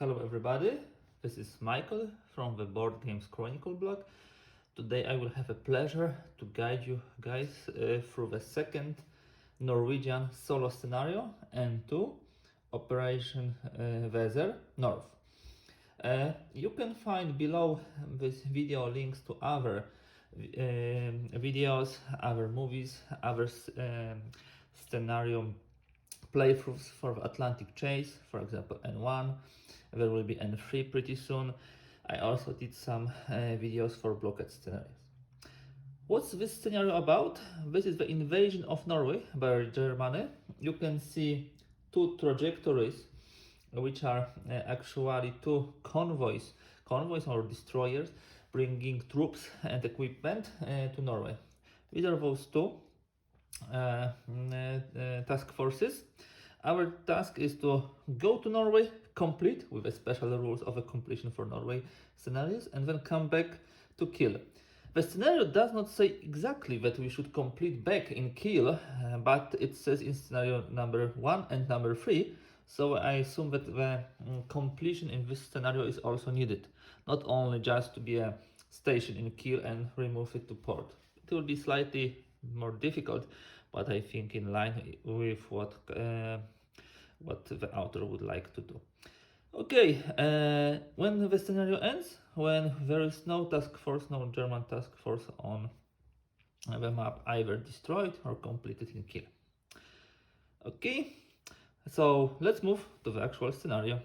Hello everybody, this is Michael from the Board Games Chronicle blog. Today I will have a pleasure to guide you guys through the second Norwegian solo scenario and to Operation Weather North. You can find below this video links to other videos, other movies, other scenario playthroughs for the Atlantic Chase, for example N1. There will be N3 pretty soon. I also did some videos for blockade scenarios. What's this scenario about? This is the invasion of Norway by Germany. You can see two trajectories, which are actually two convoys or destroyers bringing troops and equipment to Norway. These are those two task forces. Our task is to go to Norway, complete with the special rules of a completion for Norway scenarios, and then come back to Kiel. The scenario does not say exactly that we should complete back in Kiel, but it says in scenario number 1 and number 3, so I assume that the completion in this scenario is also needed, not only just to be a station in Kiel and remove it to port. It will be slightly more difficult, but I think in line with what the author would like to do. Okay, when the scenario ends, when there is no task force, no German task force on the map either destroyed or completed in Kiel. Okay, so let's move to the actual scenario.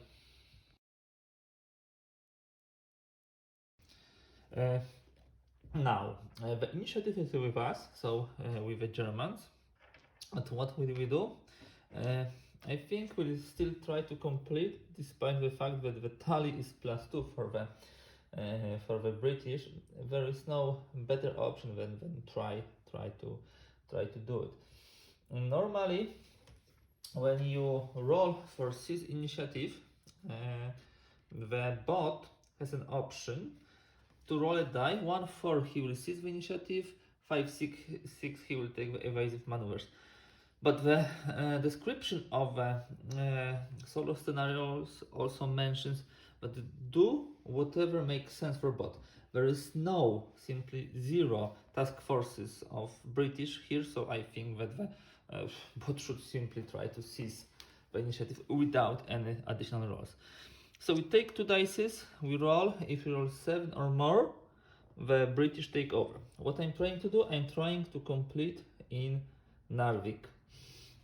Now, the initiative is with us, so with the Germans. But what will we do? I think we'll still try to complete, despite the fact that the tally is +2 for the British. There is no better option than try to do it. Normally, when you roll for seize initiative, the bot has an option to roll a die. 1-4 he will seize the initiative, 5-6 he will take the evasive maneuvers. But the description of the solo scenarios also mentions that do whatever makes sense for bot. There is no, simply zero task forces of British here, so I think that the bot should simply try to seize the initiative without any additional rolls. So we take 2 dice, we roll. If we roll 7 or more, the British take over. What I'm trying to do, I'm trying to complete in Narvik.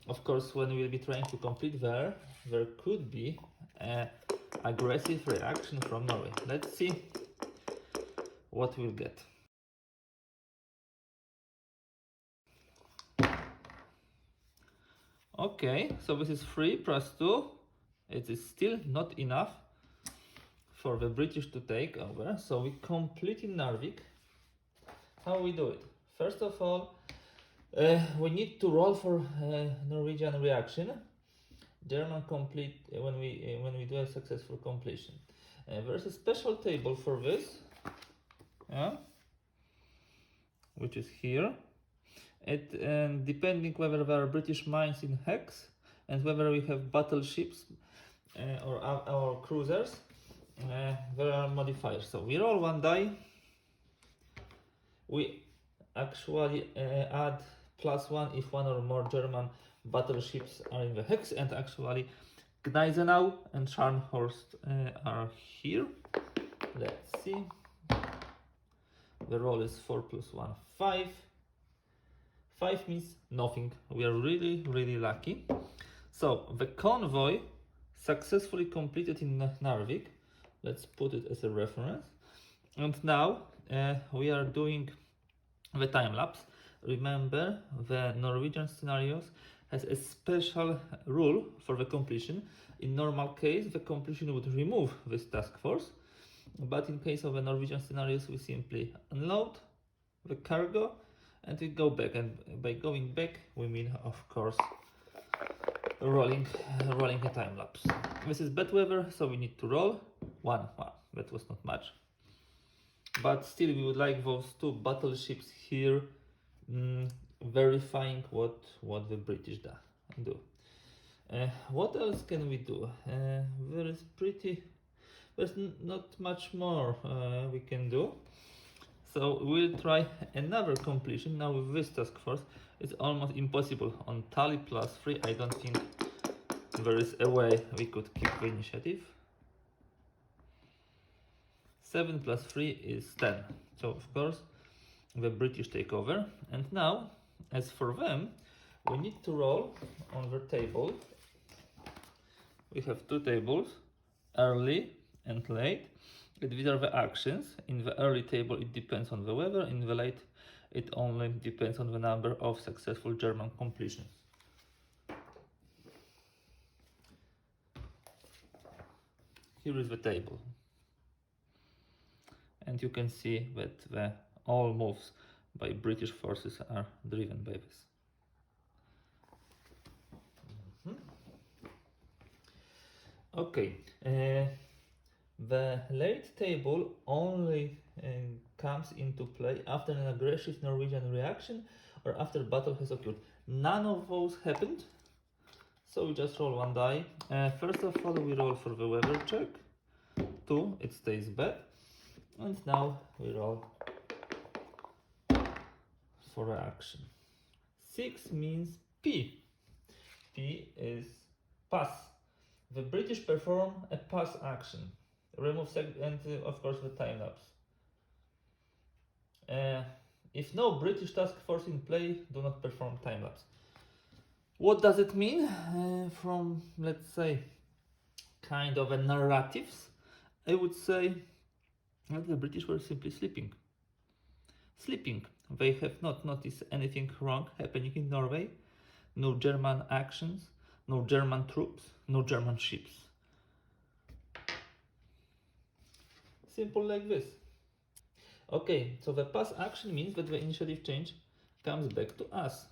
Of course, when we'll be trying to complete there could be an aggressive reaction from Norway. Let's see what we'll get. Okay, so this is 3 + 2. It is still not enough for the British to take over, so we complete in Narvik. How we do it? First of all, we need to roll for Norwegian reaction. German complete when we do a successful completion. There's a special table for this, which is here. It depending whether there are British mines in hex and whether we have battleships or our cruisers, there are modifiers. So we roll 1 die. We actually add +1 if 1 or more German battleships are in the hex, and actually Gneisenau and Scharnhorst are here. Let's see. The roll is 4 + 1, 5. 5 means nothing. We are really lucky. So the convoy successfully completed in Narvik. Let's put it as a reference. And now we are doing the time lapse. Remember, the Norwegian scenarios has a special rule for the completion. In normal case, the completion would remove this task force, but in case of the Norwegian scenarios, we simply unload the cargo and we go back. And by going back, we mean, of course, rolling a time lapse. This is bad weather, so we need to roll 1. Wow, that was not much. But still, we would like those 2 battleships here, verifying what the British do. What else can we do? There is pretty there's not much more we can do. So we'll try another completion. Now with this task force, it's almost impossible. On tally +3, I don't think there is a way we could keep the initiative. 7 plus 3 is 10. So of course, the British take over. And now, as for them, we need to roll on the table. We have two tables, early and late. These are the actions. In the early table, it depends on the weather. In the late, it only depends on the number of successful German completions. Here is the table. And you can see that all moves by British forces are driven by this. Okay, the late table only comes into play after an aggressive Norwegian reaction or after battle has occurred. None of those happened, so we just roll one die. First of all, we roll for the weather check. 2, it stays bad. And now we roll for reaction. 6 means P. P is pass. The British perform a pass action. Remove and of course the time lapse. If no British task force in play, do not perform time lapse. What does it mean? From, let's say, kind of a narratives, I would say that the British were simply sleeping. They have not noticed anything wrong happening in Norway. No German actions, no German troops, no German ships. Simple like this. Okay, so the pass action means that the initiative change comes back to us.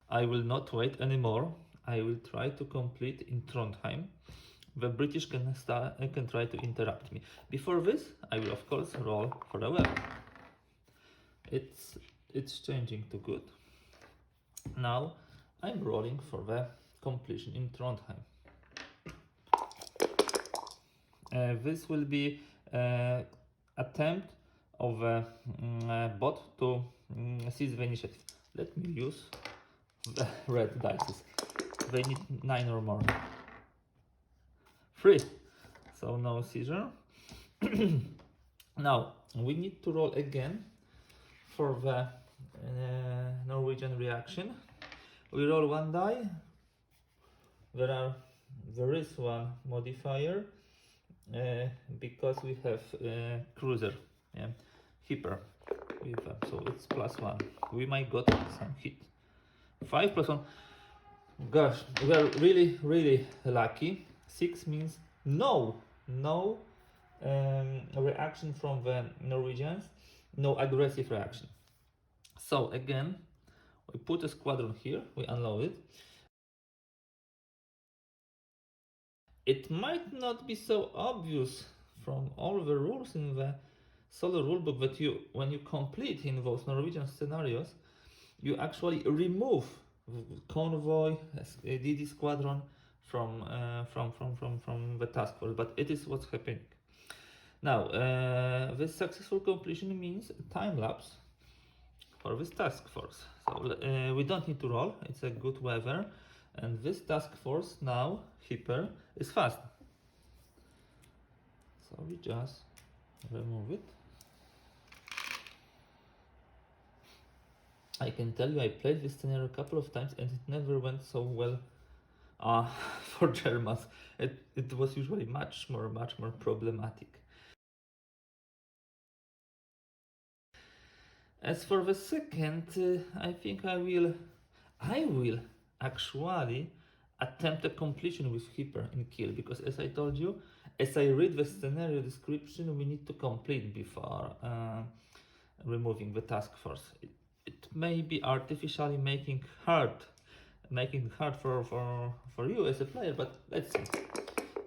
I will not wait anymore. I will try to complete in Trondheim. The British can try to interrupt me. Before this, I will of course roll for a weather. It's changing to good. Now I'm rolling for the completion in Trondheim. This will be attempt of a bot to seize the initiative. Let me use the red dice. They need 9 or more. 3. So no seizure. Now we need to roll again for the Norwegian reaction. We roll one die. There is one modifier because we have cruiser, hipper with so it's +1. We might got some hit. 5 + 1. Gosh, we are really lucky. 6 means no reaction from the Norwegians, no aggressive reaction. So again, we put a squadron here, we unload it. It might not be so obvious from all the rules in the solo rulebook that when you complete in those Norwegian scenarios, you actually remove convoy, DD squadron from the task force, but it is what's happening. Now, this successful completion means time lapse for this task force. So we don't need to roll, it's a good weather, and this task force now, Hipper, is fast. So we just remove it. I can tell you I played this scenario a couple of times and it never went so well for Germans. It was usually much more problematic. As for the second, I think I will actually attempt a completion with Hipper in Kiel, because as I told you, as I read the scenario description, we need to complete before removing the task force. It may be artificially making it hard for you as a player, but let's see.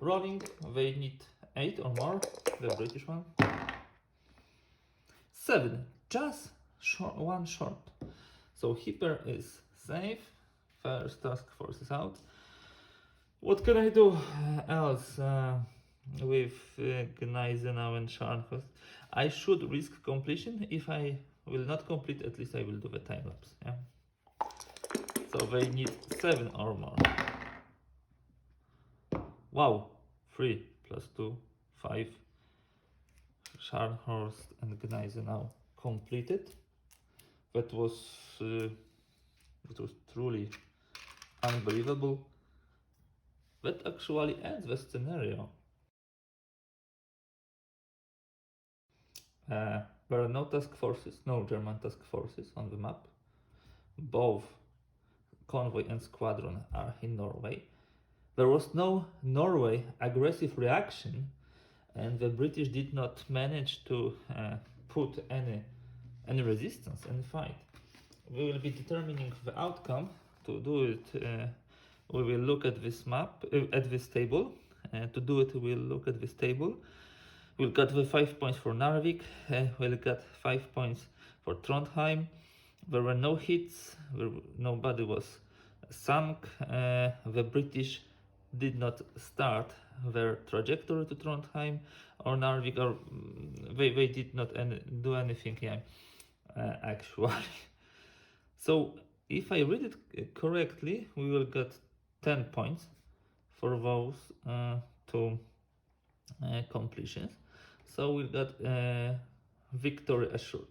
Rolling, they need 8 or more, the British one. 7, just one short. So Hipper is safe, first task force is out. What can I do else with Gneisenau and Scharnhorst? I should risk completion. If I will not complete, at least I will do the time lapse. Yeah. So they need 7 or more. Wow, 3 plus 2, 5. Scharnhorst and Gneisenau completed. That was truly unbelievable. That actually ends the scenario. There are no task forces, no German task forces on the map. Both convoy and squadron are in Norway. There was no Norway aggressive reaction, and the British did not manage to put any resistance, any fight. We will be determining the outcome. To do it, we will look at this map, at this table. To do it, we'll look at this table. We'll get the 5 points for Narvik. We'll get 5 points for Trondheim. There were no hits. Nobody was sunk. The British did not start their trajectory to Trondheim or Narvik, or they did not do anything. Yeah, actually. So if I read it correctly, we will get 10 points for those two completions. So we got victory assured.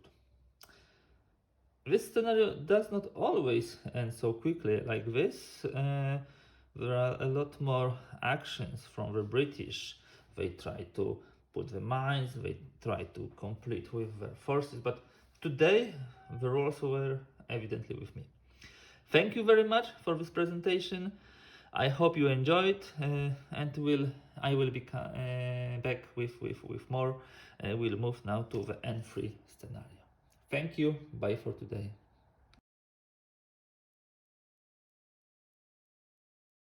This scenario does not always end so quickly like this. There are a lot more actions from the British. They try to put the mines, they try to complete with their forces, but today the rules were evidently with me. Thank you very much for this presentation. I hope you enjoyed, and I will be back with more. We'll move now to the N3 scenario. Thank you. Bye for today.